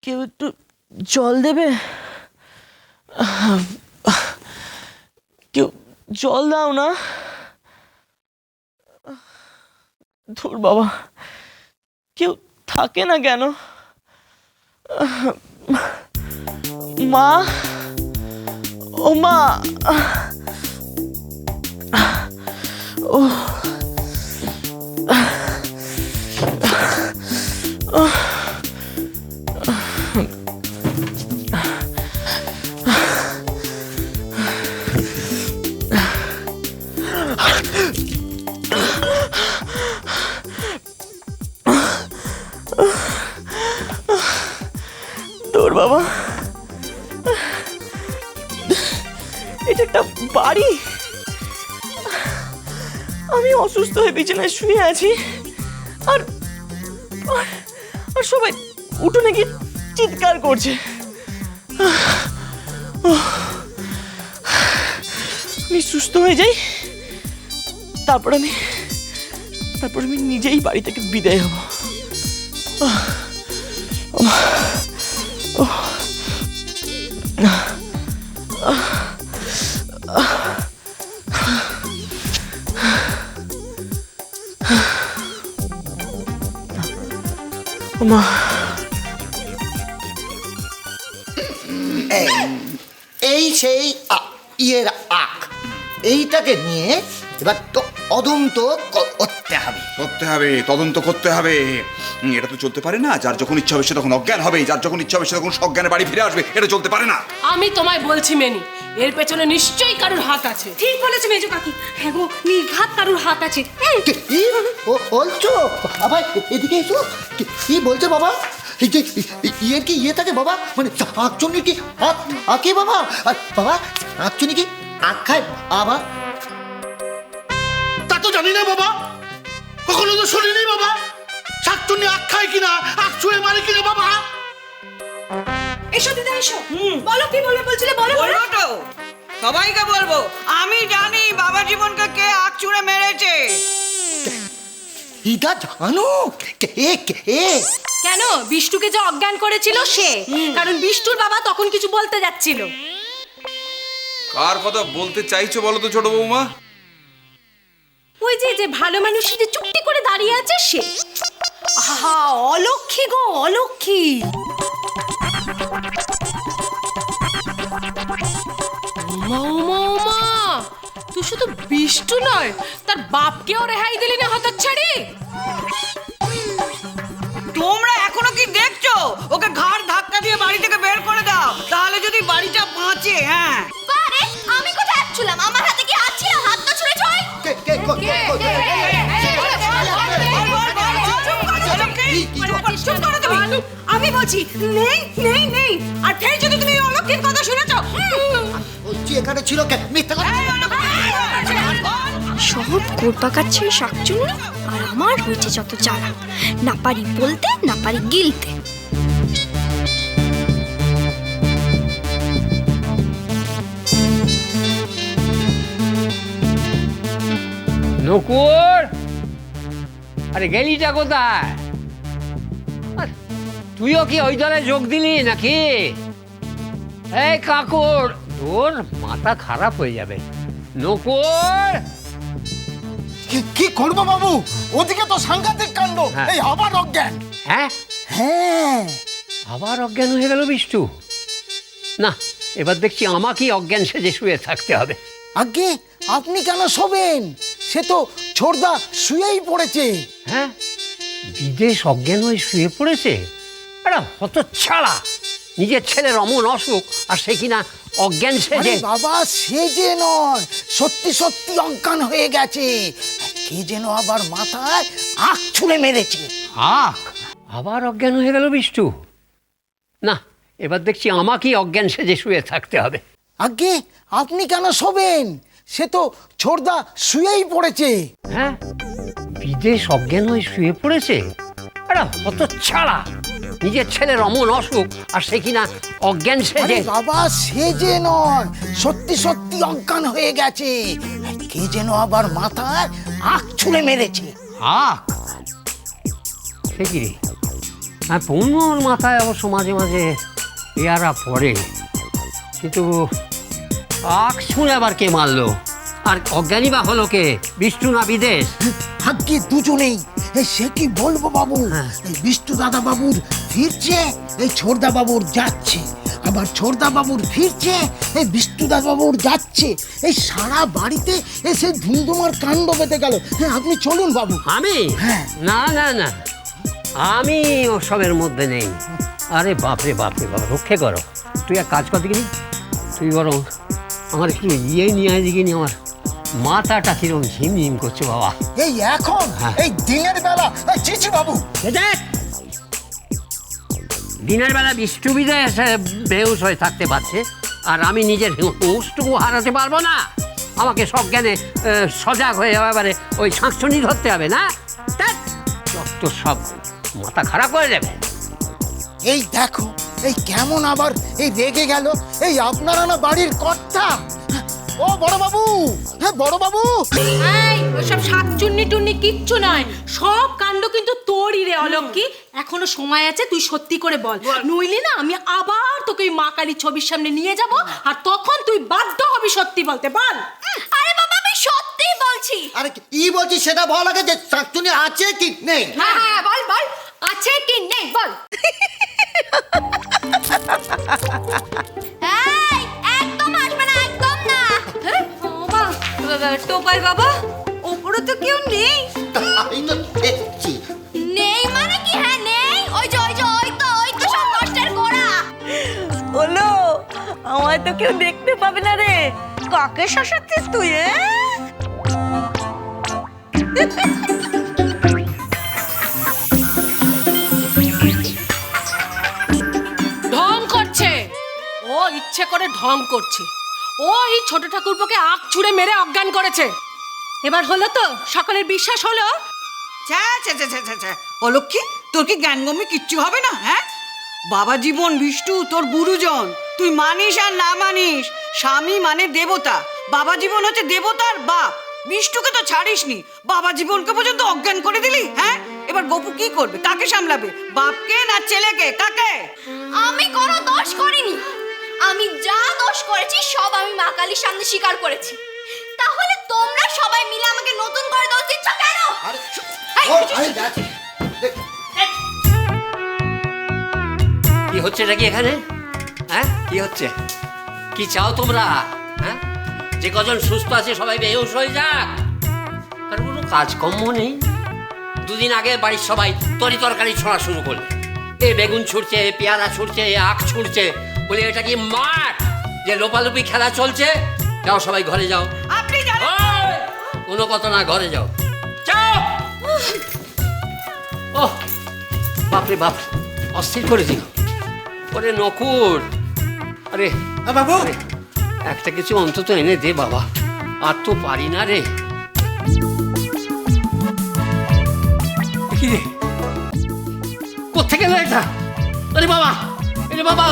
কেউ একটু জল দেবে? কেউ জল দাও না। ধুর বাবা, কেউ থাকে না কেন? মা, ও মা, ও তোর বাবা, এটা একটা বাড়ি। আমি অসুস্থ হয়ে বিছানায় শুয়ে আছি, আর আর সবাই উঠোনে গিয়ে চিৎকার করছে। আমি সুস্থ হয়ে যাই, তারপর আমি নিজেই বাড়ি থেকে বিদায় হব। এই সেই ইয়ের আখ, এইটাকে নিয়ে এবার তো তদন্ত করতে হবে। তদন্ত করতে হবে। এটা তো চলতে পারে না। যার যখন ইচ্ছা হবে সে তখন অজ্ঞান হবে, যার যখন ইচ্ছা হবে সে তখন সজ্ঞানে বাড়ি ফিরে আসবে। এটা চলতে পারে না। আমি তোমায় বলছি মেনি, এর পেছনে নিশ্চয়ই কারোর হাত আছে। ঠিক বলেছে মেজো কাকি। হ্যাঁ গো, নির্ঘাত কারোর হাত আছে। ও বলছো বাবা, এদিকে এসো। কি বলছো বাবা? এই যে ইয়ের কি ইয়ে থাকে বাবা, মানে শাকচুন্নির কি হাত আঁকে বাবা? আর বাবা, শাকচুন্নি কি আখ খায় বাবা? তা তো জানি না বাবা, কখনো তো শুনিনি বাবা। শাকচুন্নি আখ খায় কিনা, আখ ছুঁয়ে মারে কিনা বাবা। এসো দিদা এসো, বলো কি বলবে বলছিলে, বলো। বলবো তো, সবাইকে বলবো। আমি জানি বাবা জীবনকে কে আখ ছুঁড়ে মেরেছে। এটা জানো কে? কেন? বিষ্টুকে যে অজ্ঞান করেছিল সে। কারণ বিষ্টুর বাবা তখন কিছু বলতে যাচ্ছিল। কার কথা বলতে চাইছো বলো তো ছোট বৌমা? ওই যে ভালো মানুষ যে চুপটি করে দাঁড়িয়ে আছে সে। আহা, অলক্ষী গো, অলক্ষী। মা, তুই শুধু বিষ্টু নয়, তার বাপকেও রেহাই দিলি না হতচ্ছাড়ি। তোমরা এখনো কি দেখছো? ওকে ঘাড় ধাক্কা দিয়ে বাড়ি থেকে বের করে দাও, তাহলে যদি বাড়িটা বাঁচে। হ্যাঁ, আরে আমি কোথায় আসছিলাম? আমার হাতে কি হাত ছিল? হাত তো ছুঁড়ে ছয়। আমি বলছি নেই নেই নেই, আর ফের যদি তুমি অলক্ষীর কথা শুনেছো। বলছি এখানে ছিল কে? মিথ্যা কথা। সব কোরপাকাচ্ছে শাকচুন্নি, আর আমার হয়েছে যত জ্বালা। না পারি বলতে, না পারি গিলতে। নকুর, আরে গেলিটা কোথায়? তুইও কি ওই দলে যোগ দিলি নাকি? এই কাকুর, তোর মাথা খারাপ হয়ে যাবে। নকুর, কি করবো বাবু? ওদিকে তো সাংঘাতিক কাণ্ড। এই আবার অজ্ঞান। হ্যাঁ হ্যাঁ, আবার অজ্ঞান হয়ে গেল বিষ্টু। না, এবার দেখছি আমাকেই অজ্ঞান সেজে শুয়ে থাকতে হবে। আগে আপনি কেন শোবেন? সে তো ছোড়দা শুয়েই পড়েছে। হ্যাঁ, বিদেশ অজ্ঞান হয়ে শুয়ে পড়েছে। আরে হতচ্ছাড়া, নিজের ছেলের অমন অসুখ আর সে কিনা অজ্ঞান সেজে। বাবা, সেজে নয়, সত্যি সত্যি অজ্ঞান হয়ে গেছে। কে যেন আবার মাথায় আখ ছুঁড়ে মেরেছে। আখ? আবার অজ্ঞান হয়ে গেল বিষ্টু। না, এবার দেখছি আমাকেই অজ্ঞান সেজে শুয়ে থাকতে হবে। আগে আপনি কেন শোবেন? সে তো ছোড়দা শুয়েই পড়েছে। হ্যাঁ, বিদেশ অজ্ঞান হয়ে শুয়ে পড়েছে। আরে হতচ্ছাড়া, নিজের ছেলের অমন অসুখ আর সে কিনা অজ্ঞান সেজে। বাবা সেজে নয়, সত্যি সত্যি অজ্ঞান হয়ে গেছে। কে যেন আবার মাথায় আখ ছুঁড়ে মেরেছে। আখ? সে কি রে? হ্যাঁ, পূর্ণর মাথায় অবশ্য মাঝে মাঝে পেয়ারা পড়ে, কিন্তু আখ ছুঁড়ে আবার কে মারলো? আর অজ্ঞানী বা হলো কে, বিষ্ণু না বিদেশ? ভাগ্যে দুজনেই। সে কি বলবো বাবু, এই বিষ্ণু দাদা বাবুর ফিরছে, এই ছোড়দা বাবুর যাচ্ছে, আবার ছোড়দা বাবুর ফিরছে, এই বিষ্ণু দাদা বাবুর যাচ্ছে। এই সারা বাড়িতে এসে ধুমধুমার কাণ্ড বেঁধে গেল। হ্যাঁ, আপনি চলুন বাবু। আমি? হ্যাঁ। না না না, আমি ওসবের মধ্যে নেই। আরে বাপরে বাপরে বাপ, রক্ষে করো। তুই এক কাজ কর দেখিনি, তুই বরং আমার একটু ইয়ে নিয়ে দেখিনি, আমার মাথাটা কিরম ঝিমঝিম করছে বাবা। এই এখন এই দিনের বেলা? চিচি বাবু, দিনের বেলা বিষ্ণু বিদেশ বেহুশ হয়ে থাকতে পারছে, আর আমি নিজের হুঁশটুকু হারাতে পারবো না? আমাকে সজ্ঞানে সজাগ হয়ে এবারে ওই শাঁকচুনি ধরতে হবে না? যত সব মাথা খারাপ করে দেবে। এই দেখো, এই কেমন আবার এই রেগে গেল। এই আপনারা না বাড়ির কর্তা? ও বড় বাবু, হ্যাঁ বড় বাবু। এই ওসব শাকচুন্নি টুন্নি কিচ্ছু নয়, সব কাণ্ড কিন্তু তোরই রে অলক্ষী। এখনো সময় আছে, তুই সত্যি করে বল, নইলে না আমি আবার তোকে ওই মা কালীর ছবির সামনে নিয়ে যাব, আর তখন তুই বাধ্য হবি সত্যি বলতে। বল। আরে বাবা, আমি সত্যি বলছি। আরে কি বলছিস সেটা বল আগে, যে শাকচুনি আছে কি নেই? হ্যাঁ হ্যাঁ, বল বল, আছে কি নেই বল। এই, একদম আসবে না, একদম না। টোপাই বাবা, ওপরে তো কেউ নেই। তাই তো দেখছি। নেই মানে কি? হ্যাঁ নেই, ওই যে ওই তো সব কষ্টের গোড়া। হলো, আমায় তো কেউ দেখতে পাবে না রে। কাকে শাসাচ্ছিস তুই? ঢং করছে ও, ইচ্ছে করে ঢং করছে ও। এই ছোট ঠাকুরপোকে আখ ছুঁড়ে মেরে অজ্ঞান করেছে। এবার হলো তো, সকলের বিশ্বাস হলো। অলক্ষী, তোর কি জ্ঞানগম্যে কিচ্ছু হবে না? হ্যাঁ, বাবা জীবন বিষ্ণু তোর গুরুজন, তুই মানিস আর না মানিস, স্বামী মানে দেবতা। বাবা জীবন হচ্ছে দেবতার বাপ। বিষ্ণুকে তো ছাড়িসনি, বাবা জীবনকে পর্যন্ত অজ্ঞান করে দিলি। হ্যাঁ, এবার গপু কি করবে? কাকে সামলাবে? বাপকে না ছেলেকে? কাকে? আমি কোনো দোষ করিনি। আমি যা দোষ করেছি সব আমি মা কালীর সামনে স্বীকার করেছি। তাহলে তোমরা সবাই মিলে আমাকে নতুন করে দোষ দিচ্ছ কেন? কি হচ্ছে এটা কি এখানে? হ্যাঁ, কি হচ্ছে? কি চাও তোমরা? হ্যাঁ, যে কজন সুস্থ আছে সবাই বেহুশ হয়ে যাক, আর কোনো কাজকর্ম নেই। দুদিন আগে বাড়ির সবাই তরি তরকারি ছোঁড়া শুরু করলে, এ বেগুন ছুটছে, পেয়ারা ছুটছে, আখ ছুটছে, বলে এটা কি মাঠ যে লোপালুপি খেলা চলছে? যাও সবাই ঘরে যাও। আপনি জানেন ওই, কোনো কথা না, ঘরে যাও, যাও। ও বাপরে বাপ, অস্থির করে দিল। ওরে নকুর, আরে বাবু, আরে, একটা কিছু অন্তত এনে দে বাবা, আর তো পারি না রে। কি রে, কোথেকে এলো এটা? আরে বাবা, আরে বাবা,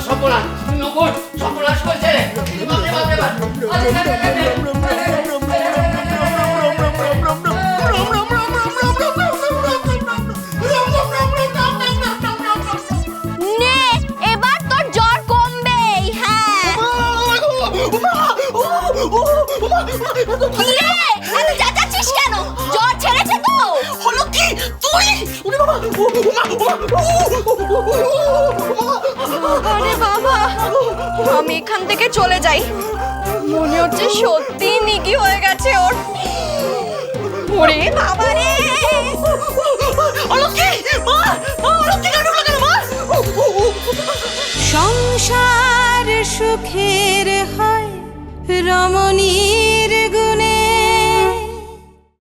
সপনা নকুর, সপনা করছে রে। নে, এবার তোর জ্বর কমবেই। হ্যাঁ, কি রে, এত চেঁচাচ্ছিস কেন? জ্বর ছেড়েছে তো? হলো কি তুই? আরে বাবা, আমি এখান থেকে চলে যাই। মনে হচ্ছে সত্যি নিকি হয়ে গেছে ওর। ওরে বাবা রে! সংসার সুখের হয় রমণীর গুণে।